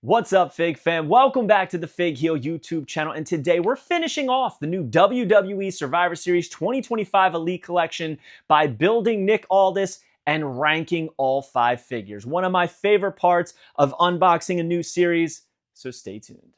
What's up, Fig fam? Welcome back to the Fig Heel YouTube channel, and today we're finishing off the new WWE Survivor Series 2025 Elite Collection by building Nick Aldis and ranking all 5 figures. One of my favorite parts of unboxing a new series, so stay tuned.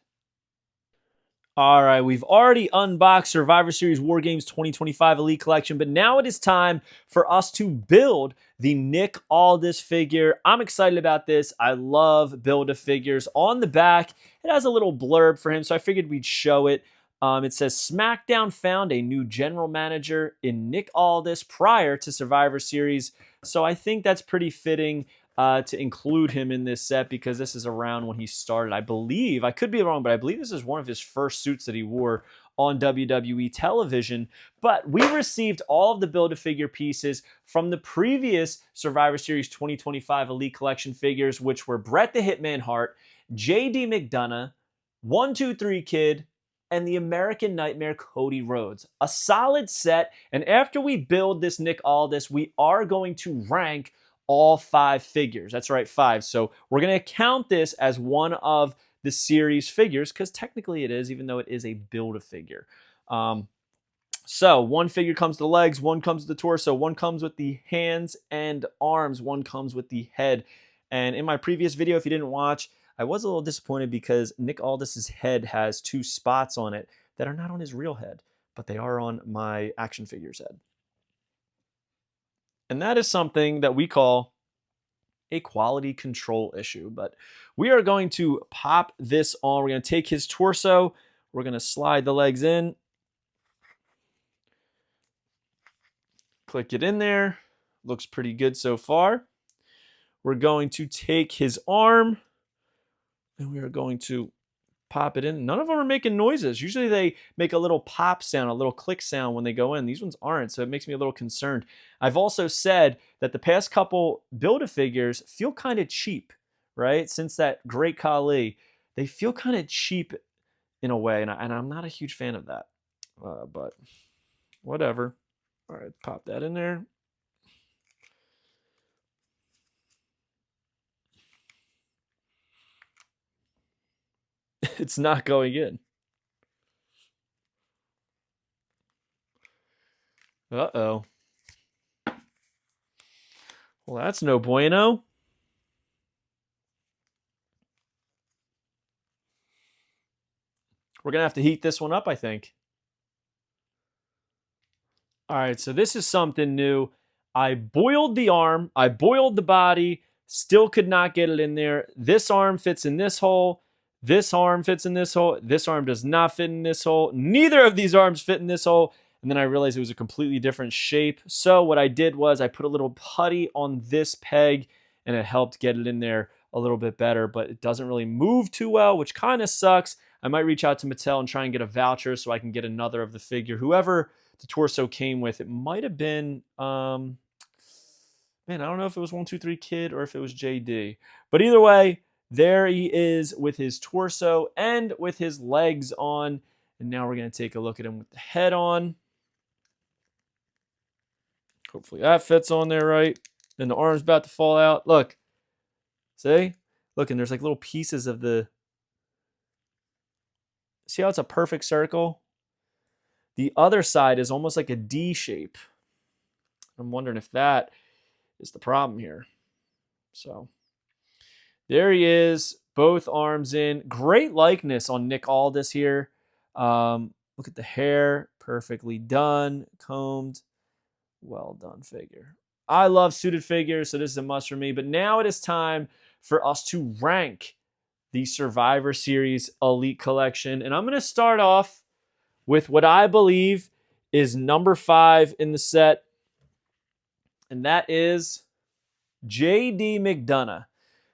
All right, we've already unboxed Survivor Series War Games 2025 Elite Collection, but now it is time for us to build the Nick Aldis figure. I'm excited about this. I love Build-A-Figures. On the back, it has a little blurb for him, so I figured we'd show it. It says, SmackDown found a new general manager in Nick Aldis prior to Survivor Series. So I think that's pretty fitting to include him in this set because this is around when he started. I believe, I could be wrong, but I believe this is one of his first suits that he wore on WWE television. But we received all of the Build-A-Figure pieces from the previous Survivor Series 2025 Elite Collection figures, which were Bret the Hitman Hart, JD McDonough, 1-2-3 Kid, and the American Nightmare Cody Rhodes. A solid set, and after we build this Nick Aldis, we are going to rank all 5 figures. That's right, 5. So we're going to count this as one of the series figures because technically it is, even though it is a Build-A-Figure. So one figure comes with the legs, one comes with the torso, one comes with the hands and arms, one comes with the head. And in my previous video, if you didn't watch, I was a little disappointed because Nick Aldis's head has 2 spots on it that are not on his real head, but they are on my action figure's head. And that is something that we call a quality control issue. But we are going to pop this on. We're going to take his torso. We're going to slide the legs in. Click it in there. Looks pretty good so far. We're going to take his arm. And we are going to pop it in. None of them are making noises. Usually they make a little pop sound, a little click sound when they go in. These ones aren't, so it makes me a little concerned. I've also said that the past couple Build-A-Figures feel kind of cheap, right? Since that Great Khali, they feel kind of cheap in a way, and I'm not a huge fan of that. But whatever. All right, pop that in there. It's not going in. Uh-oh. Well, that's no bueno. We're going to have to heat this one up, I think. All right, so this is something new. I boiled the arm. I boiled the body. Still could not get it in there. This arm fits in this hole. This arm fits in this hole. This arm does not fit in this hole. Neither of these arms fit in this hole. And then I realized it was a completely different shape. So what I did was I put a little putty on this peg and it helped get it in there a little bit better, but it doesn't really move too well, which kind of sucks. I might reach out to Mattel and try and get a voucher so I can get another of the figure. Whoever the torso came with, it might have been, man, I don't know if it was 1-2-3 Kid or if it was JD. But either way, there he is with his torso and with his legs on. And now we're going to take a look at him with the head on. Hopefully that fits on there right. Then the arm's about to fall out. Look. See? Look, and there's like little pieces of the... See how it's a perfect circle? The other side is almost like a D shape. I'm wondering if that is the problem here. So... there he is, both arms in. Great likeness on Nick Aldis here. Look at the hair, perfectly done, combed. Well done figure. I love suited figures, so this is a must for me. But now it is time for us to rank the Survivor Series Elite Collection. And I'm going to start off with what I believe is number 5 in the set. And that is JD McDonough.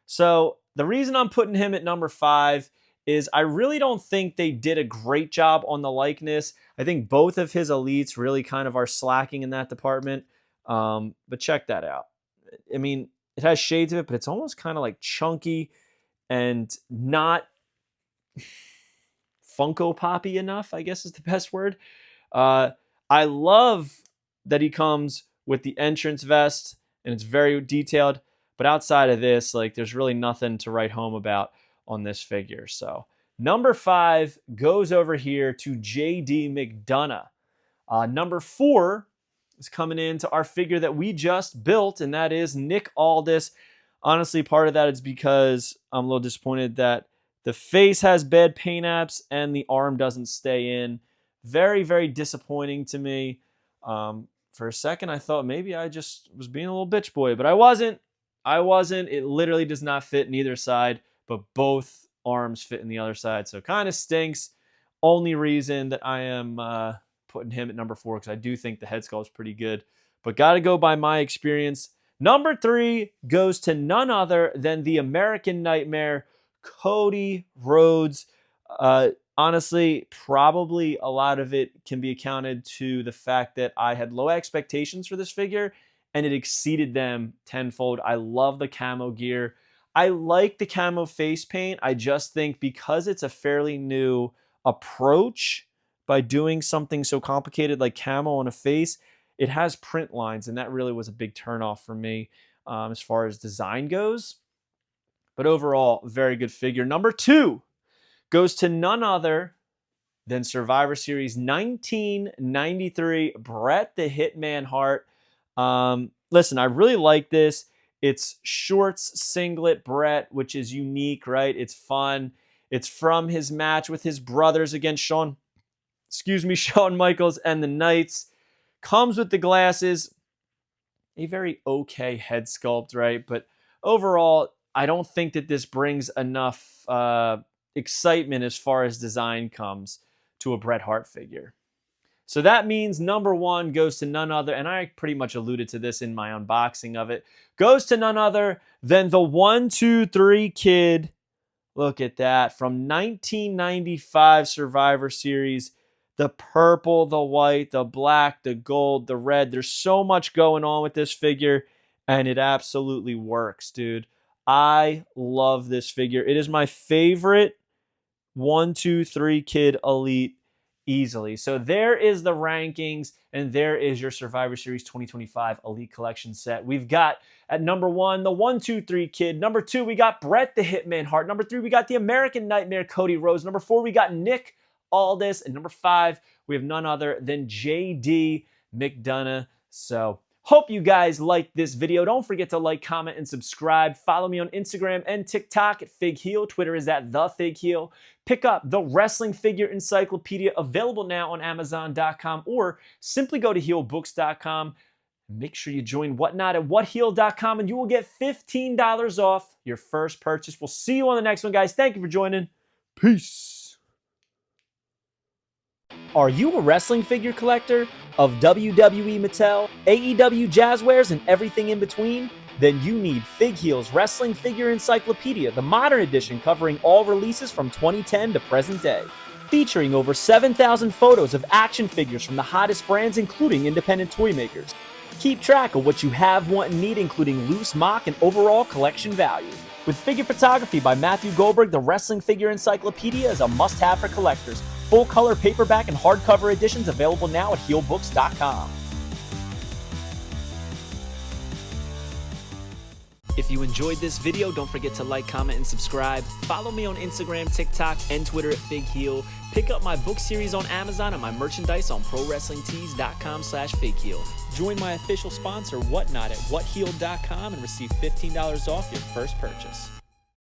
So the reason I'm putting him at number 5 is I really don't think they did a great job on the likeness. I think both of his elites really kind of are slacking in that department. But check that out. I mean, it has shades of it, but it's almost kind of like chunky and not Funko Poppy enough, I guess is the best word. I love that he comes with the entrance vest and it's very detailed. But outside of this, like, there's really nothing to write home about on this figure. So number 5 goes over here to JD McDonough. Number 4 is coming into our figure that we just built, and that is Nick Aldis. Honestly, part of that is because I'm a little disappointed that the face has bad paint apps and the arm doesn't stay in. Very, very disappointing to me. For a second, I thought maybe I just was being a little bitch boy, but I wasn't. It literally does not fit neither side, but both arms fit in the other side. So kind of stinks. Only reason that I am putting him at number 4 because I do think the head sculpt is pretty good. But got to go by my experience. Number 3 goes to none other than the American Nightmare, Cody Rhodes. Honestly, probably a lot of it can be accounted to the fact that I had low expectations for this figure and it exceeded them tenfold. I love the camo gear. I like the camo face paint. I just think because it's a fairly new approach by doing something so complicated like camo on a face, it has print lines, and that really was a big turnoff for me as far as design goes. But overall, very good figure. Number 2 goes to none other than Survivor Series 1993, Bret the Hitman Hart. Listen, I really like this. It's shorts, singlet, Bret, which is unique, right? It's fun. It's from his match with his brothers against Shawn Michaels and the Knights. Comes with the glasses. A very okay head sculpt, right? But overall, I don't think that this brings enough excitement as far as design comes to a Bret Hart figure. So that means number 1 goes to none other, and I pretty much alluded to this in my unboxing of it, goes to none other than the 1-2-3 Kid. Look at that. From 1995 Survivor Series. The purple, the white, the black, the gold, the red. There's so much going on with this figure, and it absolutely works, dude. I love this figure. It is my favorite 1-2-3 Kid Elite easily. So there is the rankings, and there is your Survivor Series 2025 Elite Collection set. We've got at number 1, the 1-2-3 Kid. Number 2, we got Bret the Hitman Hart. Number 3, we got the American Nightmare, Cody Rhodes. Number 4, we got Nick Aldis. And number 5, we have none other than JD McDonough. So hope you guys liked this video. Don't forget to like, comment, and subscribe. Follow me on Instagram and TikTok at FigHeel. Twitter is at TheFigHeel. Pick up the Wrestling Figure Encyclopedia, available now on Amazon.com, or simply go to HeelBooks.com. Make sure you join Whatnot at WhatHeal.com, and you will get $15 off your first purchase. We'll see you on the next one, guys. Thank you for joining. Peace. Are you a wrestling figure collector of WWE, Mattel, AEW, Jazzwares, and everything in between? Then you need FigHeel's Wrestling Figure Encyclopedia, the modern edition covering all releases from 2010 to present day. Featuring over 7,000 photos of action figures from the hottest brands, including independent toy makers. Keep track of what you have, want, and need, including loose, mock, and overall collection value. With figure photography by Matthew Goldberg, the Wrestling Figure Encyclopedia is a must-have for collectors. Full-color paperback and hardcover editions available now at HeelBooks.com. If you enjoyed this video, don't forget to like, comment, and subscribe. Follow me on Instagram, TikTok, and Twitter at FigHeel. Pick up my book series on Amazon and my merchandise on ProWrestlingTees.com/FigHeel. Join my official sponsor, Whatnot, at WhatHeal.com and receive $15 off your first purchase.